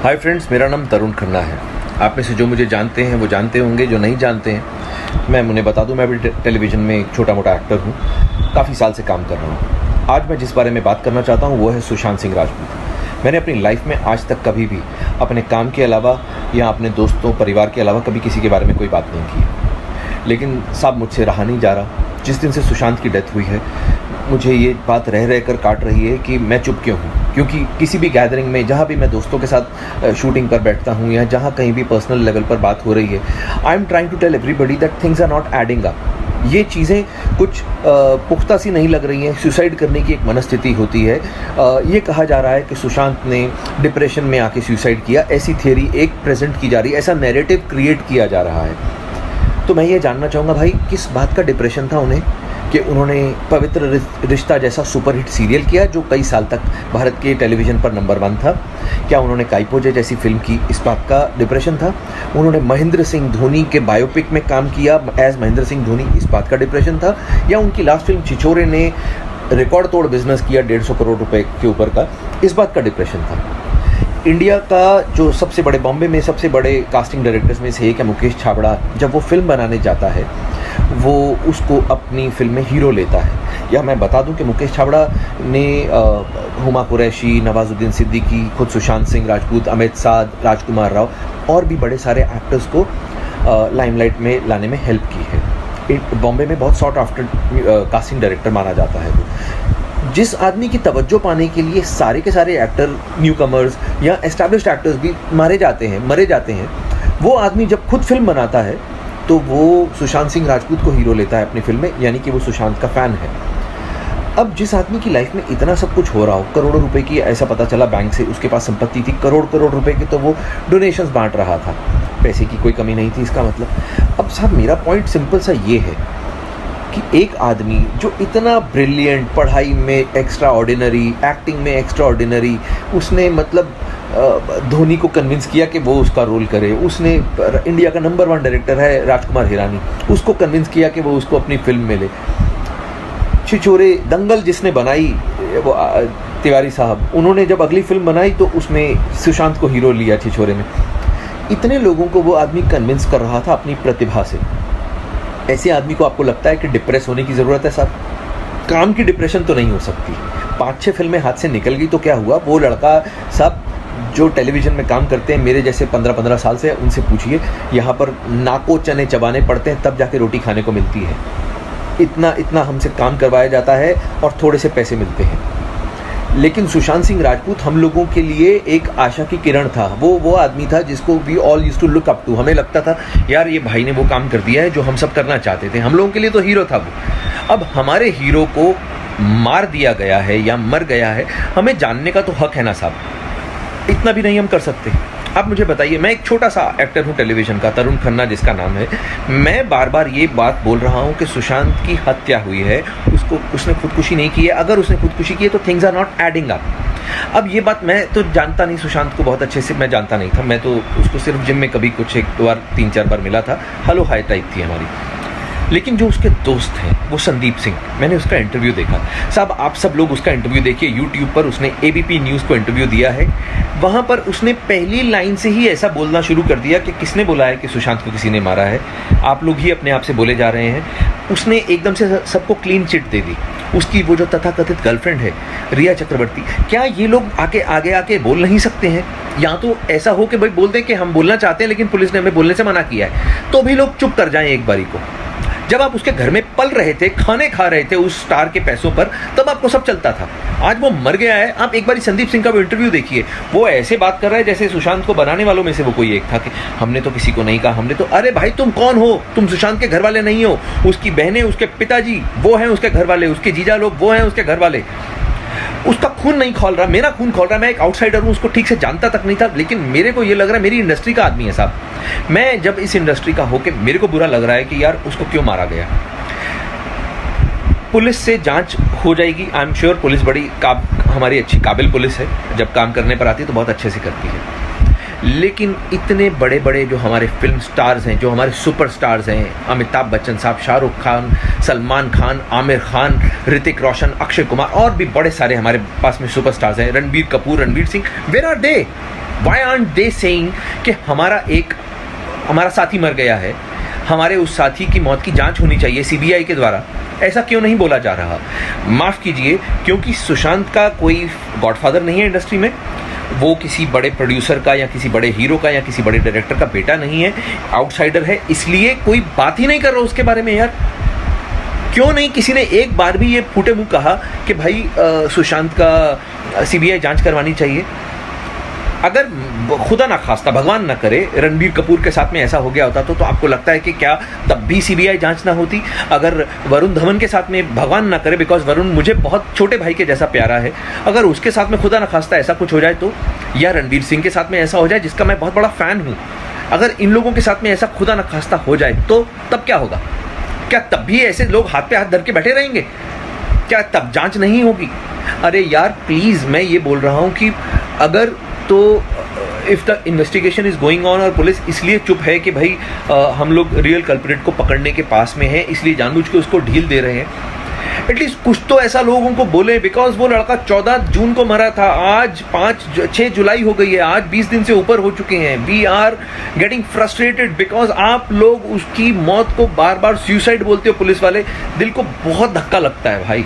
Hi friends, मेरा नाम तरुण खन्ना है। आप में से जो मुझे जानते हैं वो जानते होंगे, जो नहीं जानते हैं मैं उन्हें बता दूं, मैं भी टेलीविज़न में एक छोटा मोटा एक्टर हूं, काफ़ी साल से काम कर रहा हूं। आज मैं जिस बारे में बात करना चाहता हूं वो है सुशांत सिंह राजपूत। मैंने अपनी लाइफ में आज तक कभी भी अपने काम के अलावा या अपने दोस्तों परिवार के अलावा कभी किसी के बारे में कोई बात नहीं की, लेकिन साहब मुझसे रहा नहीं जा रहा। जिस दिन से सुशांत की डेथ हुई है मुझे ये बात रह रह कर काट रही है कि मैं चुप क्यों हूँ, क्योंकि किसी भी गैदरिंग में जहाँ भी मैं दोस्तों के साथ शूटिंग पर बैठता हूँ या जहाँ कहीं भी पर्सनल लेवल पर बात हो रही है, I am trying to tell everybody that things are not adding up. ये चीज़ें कुछ पुख्ता सी नहीं लग रही हैं। सुसाइड करने की एक मनस्थिति होती है। ये कहा जा रहा है कि सुशांत ने डिप्रेशन में आके सुसाइड किया, ऐसी थियरी एक प्रेजेंट की जा रही है, ऐसा नैरेटिव क्रिएट किया जा रहा है। तो मैं ये जानना चाहूँगा भाई, किस बात का डिप्रेशन था उन्हें कि उन्होंने पवित्र रिश्ता जैसा सुपरहिट सीरियल किया जो कई साल तक भारत के टेलीविज़न पर नंबर 1 था? क्या उन्होंने काइपोजे जैसी फिल्म की, इस बात का डिप्रेशन था? उन्होंने महेंद्र सिंह धोनी के बायोपिक में काम किया एज महेंद्र सिंह धोनी, इस बात का डिप्रेशन था? या उनकी लास्ट फिल्म छिछोरे ने रिकॉर्ड तोड़ बिजनेस किया 150 करोड़ रुपए के ऊपर का, इस बात का डिप्रेशन था? इंडिया का जो सबसे बड़े, बॉम्बे में सबसे बड़े कास्टिंग डायरेक्टर्स में से एक है मुकेश छाबड़ा, जब वो फिल्म बनाने जाता है वो उसको अपनी फिल्म में हीरो लेता है। या मैं बता दूं कि मुकेश छाबड़ा ने हुमा कुरैशी, नवाजुद्दीन सिद्दीकी, खुद सुशांत सिंह राजपूत, अमित साध, राजकुमार राव और भी बड़े सारे एक्टर्स को लाइमलाइट में लाने में हेल्प की है। बॉम्बे में बहुत सॉर्ट आफ्टर कास्टिंग डायरेक्टर माना जाता है वो। जिस आदमी की तवज्जो पाने के लिए सारे के सारे एक्टर, न्यू कमर्स या एस्टैब्लिश्ड एक्टर्स भी मरे जाते हैं, वो आदमी जब खुद फिल्म बनाता है तो वो सुशांत सिंह राजपूत को हीरो लेता है अपनी फिल्म में, यानी कि वो सुशांत का फ़ैन है। अब जिस आदमी की लाइफ में इतना सब कुछ हो रहा हो, करोड़ों रुपए की, ऐसा पता चला बैंक से उसके पास संपत्ति थी, करोड़ रुपए की, तो वो डोनेशंस बांट रहा था, पैसे की कोई कमी नहीं थी इसका मतलब। अब साहब मेरा पॉइंट सिंपल सा ये है कि एक आदमी जो इतना ब्रिलियंट, पढ़ाई में एक्स्ट्रा ऑर्डिनरी, एक्टिंग में एक्स्ट्रा ऑर्डिनरी, उसने मतलब धोनी को कन्विंस किया कि वो उसका रोल करे। उसने इंडिया का नंबर 1 डायरेक्टर है राजकुमार हिरानी, उसको कन्विंस किया कि वो उसको अपनी फिल्म में ले। छिछोरे, दंगल जिसने बनाई वो तिवारी साहब, उन्होंने जब अगली फिल्म बनाई तो उसमें सुशांत को हीरो लिया छिछोरे में। इतने लोगों को वो आदमी कन्विंस कर रहा था अपनी प्रतिभा से। ऐसे आदमी को आपको लगता है कि डिप्रेस होने की ज़रूरत है साहब? काम की डिप्रेशन तो नहीं हो सकती। 5-6 फिल्में हाथ से निकल गई तो क्या हुआ? वो लड़का साहब जो टेलीविज़न में काम करते हैं, मेरे जैसे 15-15 साल से, उनसे पूछिए, यहाँ पर नाको चने चबाने पड़ते हैं तब जाके रोटी खाने को मिलती है। इतना हमसे काम करवाया जाता है और थोड़े से पैसे मिलते हैं। लेकिन सुशांत सिंह राजपूत हम लोगों के लिए एक आशा की किरण था। वो आदमी था जिसको we all used to look up to. हमें लगता था यार ये भाई ने वो काम कर दिया है जो हम सब करना चाहते थे। हम लोगों के लिए तो हीरो था वो। अब हमारे हीरो को मार दिया गया है या मर गया है, हमें जानने का तो हक है ना साहब? इतना भी नहीं हम कर सकते? आप मुझे बताइए, मैं एक छोटा सा एक्टर हूँ टेलीविज़न का, तरुण खन्ना जिसका नाम है। मैं बार बार ये बात बोल रहा हूँ कि सुशांत की हत्या हुई है, उसने खुदकुशी नहीं की है। अगर उसने खुदकुशी की है तो things are not adding up. अब ये बात मैं तो जानता नहीं, सुशांत को बहुत अच्छे से मैं जानता नहीं था। मैं तो उसको सिर्फ जिम में कभी कुछ 1-2 बार 3-4 बार मिला था, हेलो हाय टाइप थी हमारी। लेकिन जो उसके दोस्त हैं वो संदीप सिंह, मैंने उसका इंटरव्यू देखा साहब। आप सब लोग उसका इंटरव्यू देखिए यूट्यूब पर, उसने एबीपी न्यूज़ को इंटरव्यू दिया है। वहाँ पर उसने पहली लाइन से ही ऐसा बोलना शुरू कर दिया कि किसने बोला है कि सुशांत को किसी ने मारा है, आप लोग ही अपने आप से बोले जा रहे हैं। उसने एकदम से सबको क्लीन चिट दे दी। उसकी वो जो तथाकथित गर्लफ्रेंड है रिया चक्रवर्ती, क्या ये लोग आगे बोल नहीं सकते हैं? या तो ऐसा हो कि भाई बोल दें कि हम बोलना चाहते हैं लेकिन पुलिस ने हमें बोलने से मना किया है, तो भी लोग चुप कर जाएं एक बारी को। जब आप उसके घर में पल रहे थे, खाने खा रहे थे उस स्टार के पैसों पर, तब आपको सब चलता था। आज वो मर गया है। आप एक बारी संदीप सिंह का वो इंटरव्यू देखिए, वो ऐसे बात कर रहा है जैसे सुशांत को बनाने वालों में से वो कोई एक था कि हमने तो किसी को नहीं कहा, हमने तो, अरे भाई तुम कौन हो? तुम सुशांत के घर वाले नहीं हो। उसकी बहनें, उसके पिताजी वो हैं उसके घर वाले, उसके जीजा लोग वो हैं उसके घर वाले। उसका खून नहीं खौल रहा, मेरा खून खौल रहा। मैं एक आउटसाइडर हूँ, उसको ठीक से जानता तक नहीं था, लेकिन मेरे को ये लग रहा है मेरी इंडस्ट्री का आदमी है साहब। मैं जब इस इंडस्ट्री का होके मेरे को बुरा लग रहा है कि यार उसको क्यों मारा गया। पुलिस से जांच हो जाएगी, आई एम श्योर। पुलिस बड़ी हमारी अच्छी काबिल पुलिस है, जब काम करने पर आती है तो बहुत अच्छे से करती है। लेकिन इतने बड़े बड़े जो हमारे फिल्म स्टार्स हैं, जो हमारे सुपर स्टार्स हैं, अमिताभ बच्चन साहब, शाहरुख खान, सलमान खान, आमिर खान, ऋतिक रोशन, अक्षय कुमार और भी बड़े सारे हमारे पास में सुपर स्टार्स हैं, Ranbir Kapoor, Ranveer Singh, where are they? Why aren't they saying कि हमारा साथी मर गया है, हमारे उस साथी की मौत की जांच होनी चाहिए सीबीआई के द्वारा? ऐसा क्यों नहीं बोला जा रहा? माफ़ कीजिए, क्योंकि सुशांत का कोई गॉडफादर नहीं है इंडस्ट्री में, वो किसी बड़े प्रोड्यूसर का या किसी बड़े हीरो का या किसी बड़े डायरेक्टर का बेटा नहीं है, आउटसाइडर है, इसलिए कोई बात ही नहीं कर रहा उसके बारे में। यार क्यों नहीं किसी ने एक बार भी ये फूटे मुंह कहा कि भाई सुशांत का सीबीआई जांच करवानी चाहिए? अगर खुदा ना खास्ता, भगवान ना करे, रणबीर कपूर के साथ में ऐसा हो गया होता तो आपको लगता है कि क्या तब भी सीबीआई जांच ना होती? अगर वरुण धवन के साथ में, भगवान ना करे, बिकॉज वरुण मुझे बहुत छोटे भाई के जैसा प्यारा है, अगर उसके साथ में खुदा ना खास्ता ऐसा कुछ हो जाए तो, या रणवीर सिंह के साथ में ऐसा हो जाए जिसका मैं बहुत बड़ा फ़ैन हूँ, अगर इन लोगों के साथ में ऐसा खुदा ना खास्ता हो जाए तो तब क्या होगा? क्या तब भी ऐसे लोग हाथ पे हाथ धर के बैठे रहेंगे? क्या तब जांच नहीं होगी? अरे यार प्लीज़, मैं ये बोल रहा हूँ कि अगर तो if the investigation is going on और पुलिस इसलिए चुप है कि भाई हम लोग रियल कल्प्रिट को पकड़ने के पास में हैं, इसलिए जानबूझ के उसको ढील दे रहे हैं, एटलीस्ट कुछ तो ऐसा लोगों को बोले। बिकॉज वो लड़का 14 जून को मरा था, आज 6 जुलाई हो गई है, आज 20 दिन से ऊपर हो चुके हैं। We are getting frustrated because आप लोग उसकी मौत को बार बार सुसाइड बोलते हो पुलिस वाले। दिल को बहुत धक्का लगता है भाई,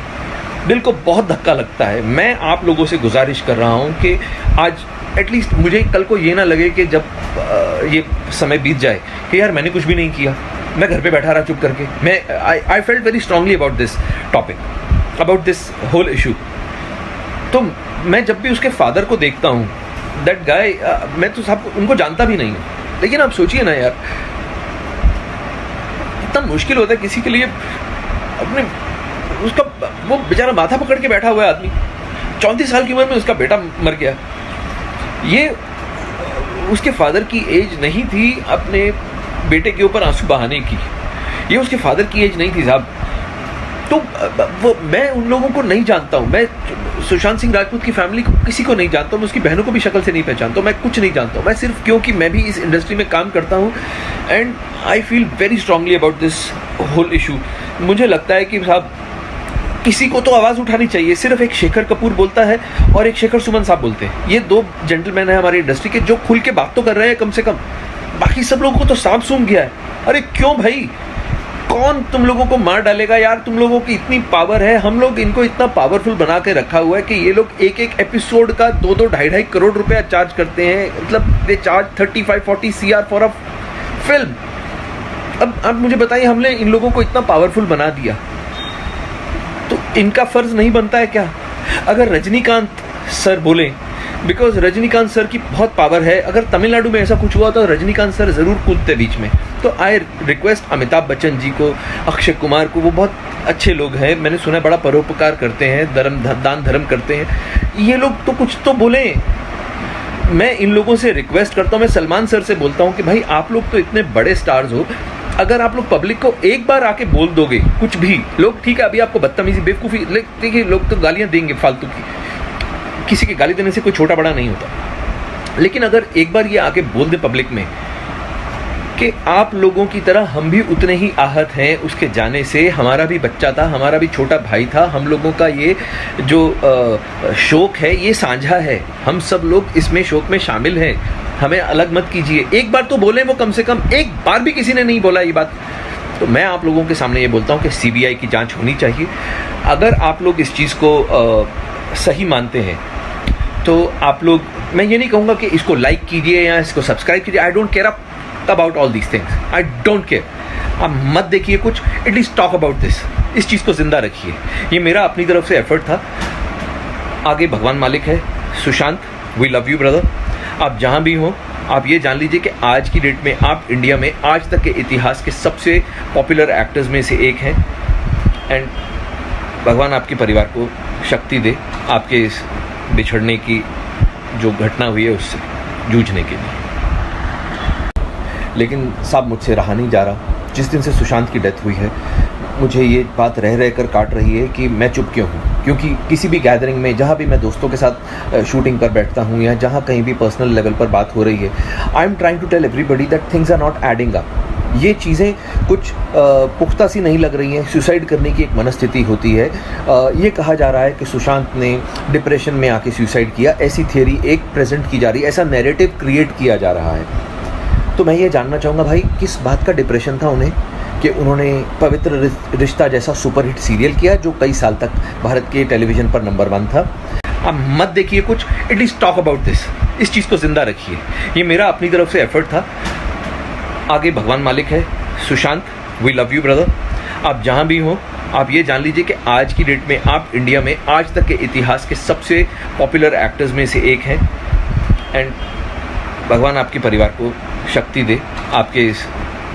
दिल को बहुत धक्का लगता है। मैं आप लोगों से गुजारिश कर रहा हूँ कि आज एटलीस्ट मुझे कल को ये ना लगे कि जब ये समय बीत जाए कि यार मैंने कुछ भी नहीं किया, मैं घर पे बैठा रहा चुप करके। मैं I felt very strongly about this topic, about this whole issue. तो मैं जब भी उसके फादर को देखता हूँ, दैट गाय, मैं तो सब उनको जानता भी नहीं हूँ, लेकिन आप सोचिए ना यार, इतना मुश्किल होता है किसी के लिए अपने, उसका वो बेचारा माथा पकड़ के बैठा हुआ है आदमी, 34 साल की उम्र में उसका बेटा मर गया। ये उसके फादर की एज नहीं थी अपने बेटे के ऊपर आंसू बहाने की, ये उसके फादर की एज नहीं थी साहब। तो वो मैं उन लोगों को नहीं जानता हूँ, मैं सुशांत सिंह राजपूत की फैमिली को किसी को नहीं जानता हूँ, मैं उसकी बहनों को भी शक्ल से नहीं पहचानता हूँ, मैं कुछ नहीं जानता हूँ। मैं सिर्फ क्योंकि मैं भी इस इंडस्ट्री में काम करता हूँ and I feel very strongly about this whole issue. मुझे लगता है कि साहब किसी को तो आवाज़ उठानी चाहिए। सिर्फ एक शेखर कपूर बोलता है और एक शेखर सुमन साहब बोलते हैं, ये 2 जेंटलमैन हैं हमारी इंडस्ट्री के जो खुल के बात तो कर रहे हैं कम से कम, बाकी सब लोगों को तो सांप सूंघ गया है। अरे क्यों भाई, कौन तुम लोगों को मार डालेगा यार? तुम लोगों की इतनी पावर है, हम लोग इनको इतना पावरफुल बना के रखा हुआ है कि ये लोग एक एपिसोड का 2-2 ढाई करोड़ रुपया चार्ज करते हैं, मतलब they charge 35-40 CR for a film. अब आप मुझे बताइए, हमने इन लोगों को इतना पावरफुल बना दिया तो इनका फर्ज नहीं बनता है क्या? अगर रजनीकांत सर बोले, बिकॉज रजनीकांत सर की बहुत पावर है, अगर तमिलनाडु में ऐसा कुछ हुआ तो रजनीकांत सर ज़रूर कूदते बीच में। तो आई रिक्वेस्ट अमिताभ बच्चन जी को, अक्षय कुमार को, वो बहुत अच्छे लोग हैं, मैंने सुना है बड़ा परोपकार करते हैं, दान धर्म करते हैं, ये लोग तो कुछ तो बोलें। मैं इन लोगों से रिक्वेस्ट करता हूँ, मैं सलमान सर से बोलता हूँ कि भाई आप लोग तो इतने बड़े स्टार्स हो, अगर आप लोग पब्लिक को एक बार आके बोल दोगे कुछ भी, लोग ठीक है अभी आपको बदतमीजी बेवकूफ़ी, देखिए लोग तो गालियाँ देंगे फालतू की, किसी की गाली देने से कोई छोटा बड़ा नहीं होता, लेकिन अगर एक बार ये आके बोल दे पब्लिक में कि आप लोगों की तरह हम भी उतने ही आहत हैं उसके जाने से, हमारा भी बच्चा था, हमारा भी छोटा भाई था, हम लोगों का ये जो शोक है ये साझा है, हम सब लोग इसमें शोक में शामिल हैं, हमें अलग मत कीजिए। एक बार तो बोलें वो, कम से कम एक बार भी किसी ने नहीं बोला ये बात। तो मैं आप लोगों के सामने ये बोलता हूँ कि सीबीआई की जांच होनी चाहिए। अगर आप लोग इस चीज़ को सही मानते हैं तो आप लोग, मैं ये नहीं कहूँगा कि इसको लाइक कीजिए या इसको सब्सक्राइब कीजिए, I don't care about all these things, I don't care. आप मत देखिए कुछ, एटलीस्ट टॉक अबाउट दिस, इस चीज़ को जिंदा रखिए। ये मेरा अपनी तरफ से एफर्ट था, आगे भगवान मालिक है। Sushant, we love you brother, आप जहाँ भी हों आप ये जान लीजिए कि आज की डेट में आप इंडिया में आज तक के इतिहास के सबसे पॉपुलर एक्टर्स में से एक हैं एंड भगवान आपके परिवार को शक्ति दे आपके इस बिछड़ने की जो घटना हुई है उससे जूझने के लिए। लेकिन साहब मुझसे रहा नहीं जा रहा, जिस दिन से सुशांत की डेथ हुई है मुझे ये बात रह रह कर काट रही है कि मैं चुप क्यों हूँ। क्योंकि किसी भी गैदरिंग में, जहाँ भी मैं दोस्तों के साथ शूटिंग पर बैठता हूँ या जहाँ कहीं भी पर्सनल लेवल पर बात हो रही है, I am trying to tell everybody that things are not adding up. ये चीज़ें कुछ पुख्ता सी नहीं लग रही हैं। सुसाइड करने की एक मनस्थिति होती है। ये कहा जा रहा है कि सुशांत ने डिप्रेशन में आके सुसाइड किया, ऐसी थियरी एक प्रेजेंट की जा रही है, ऐसा नैरेटिव क्रिएट किया जा रहा है। तो मैं ये जानना चाहूँगा भाई, किस बात का डिप्रेशन था उन्हें कि उन्होंने पवित्र रिश्ता जैसा सुपरहिट सीरियल किया जो कई साल तक भारत के टेलीविज़न पर नंबर 1 था। आप मत देखिए कुछ, एटलीस्ट टॉक अबाउट दिस, इस चीज़ को ज़िंदा रखिए। ये मेरा अपनी तरफ से एफर्ट था। आगे भगवान मालिक है। Sushant, we love you brother. आप जहाँ भी हो, आप ये जान लीजिए कि आज की डेट में आप इंडिया में आज तक के इतिहास के सबसे पॉपुलर एक्टर्स में से एक हैं। एंड भगवान आपके परिवार को शक्ति दे आपके इस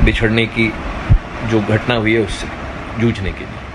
बिछड़ने की जो घटना हुई है उससे जूझने के लिए।